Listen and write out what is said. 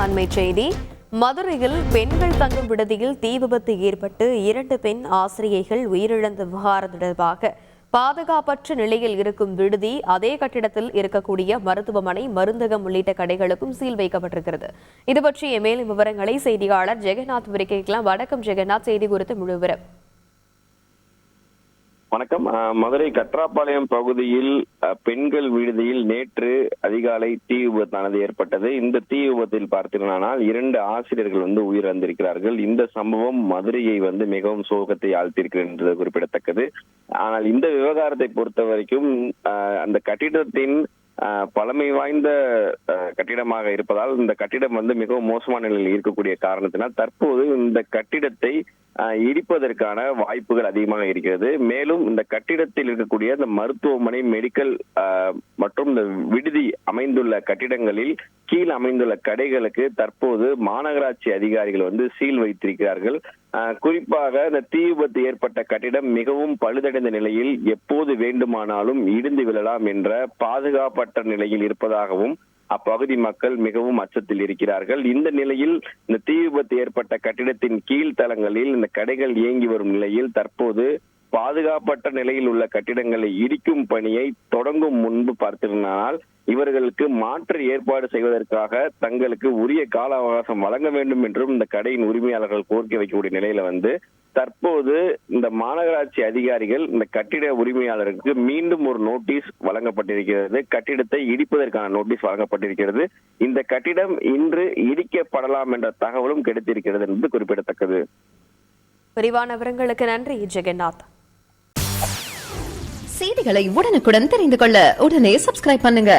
அண்மைச் செய்தி. மதுரையில் பெண்கள் தங்கும் விடுதியில் தீ விபத்து ஏற்பட்டு 2 பெண் ஆசிரியைகள் உயிரிழந்த விவகாரம் தொடர்பாக பாதுகாப்பற்ற நிலையில் இருக்கும் விடுதி, அதே கட்டிடத்தில் இருக்கக்கூடிய மருத்துவமனை, மருந்தகம் உள்ளிட்ட கடைகளுக்கும் சீல் வைக்கப்பட்டிருக்கிறது. இது பற்றிய மேலும் விவரங்களை செய்தியாளர் ஜெகநாத் விவரிக்கலாம். வணக்கம் ஜெகநாத், செய்தி குறித்த முழு விவரம். வணக்கம். மதுரை கற்றாப்பாளையம் பகுதியில் பெண்கள் விடுதியில் நேற்று அதிகாலை தீ விபத்தானது ஏற்பட்டது. இந்த தீ விபத்தில் பார்த்தீர்களானால் 2 ஆசிரியர்கள் உயிரிழந்திருக்கிறார்கள். இந்த சம்பவம் மதுரையை மிகவும் சோகத்தை ஆழ்த்தியிருக்கிறது என்பது குறிப்பிடத்தக்கது. ஆனால் இந்த விவகாரத்தை பொறுத்த வரைக்கும் அந்த கட்டிடத்தின் பழமை வாய்ந்த கட்டிடமாக இருப்பதால் இந்த கட்டிடம் மிகவும் மோசமான நிலையில் இருக்கக்கூடிய காரணத்தினால் தற்போது இந்த கட்டிடத்தை இடிப்பதற்கான வாய்ப்புகள் அதிகமாக இருக்கிறது. மேலும் இந்த கட்டிடத்தில் இருக்கக்கூடிய இந்த மருத்துவமனை, மெடிக்கல் மற்றும் இந்த விடுதி அமைந்துள்ள கட்டிடங்களில் கீழ் அமைந்துள்ள கடைகளுக்கு தற்போது மாநகராட்சி அதிகாரிகள் சீல் வைத்திருக்கிறார்கள். குறிப்பாக இந்த தீ விபத்து ஏற்பட்ட கட்டிடம் மிகவும் பழுதடைந்த நிலையில் எப்போது வேண்டுமானாலும் இடிந்து விழலாம் என்ற பாதுகாப்பற்ற நிலையில் இருப்பதாகவும் அப்பகுதி மக்கள் மிகவும் அச்சத்தில் இருக்கிறார்கள். இந்த நிலையில் இந்த தீ விபத்து ஏற்பட்ட கட்டிடத்தின் கீழ்த்தளங்களில் இந்த கடைகள் இயங்கி வரும் நிலையில் தற்போது பாதுகாப்பற்ற நிலையில் உள்ள கட்டிடங்களை இடிக்கும் பணியை தொடங்கும் முன்பு பார்த்தீர்களானால் இவர்களுக்கு மாற்று ஏற்பாடு செய்வதற்காக தங்களுக்கு உரிய கால அவகாசம் வழங்க வேண்டும் என்றும் இந்த கடையின் உரிமையாளர்கள் கோரிக்கை வைக்கக்கூடிய நிலையில தற்போது இந்த மாநகராட்சி அதிகாரிகள் இந்த கட்டிட உரிமையாளருக்கு மீண்டும் ஒரு நோட்டீஸ் வழங்கப்பட்டிருக்கிறது. கட்டிடத்தை இடிப்பதற்கான நோட்டீஸ் வழங்கப்பட்டிருக்கிறது. இந்த கட்டிடம் இன்று இடிக்கப்படலாம் என்ற தகவலும் கிடைத்திருக்கிறது என்பது குறிப்பிடத்தக்கது. விரிவான விவரங்களுக்கு நன்றி ஜெகநாத். செய்திகளை உடனுக்குடன் தெரிந்து கொள்ள உடனே சப்ஸ்கிரைப் பண்ணுங்க.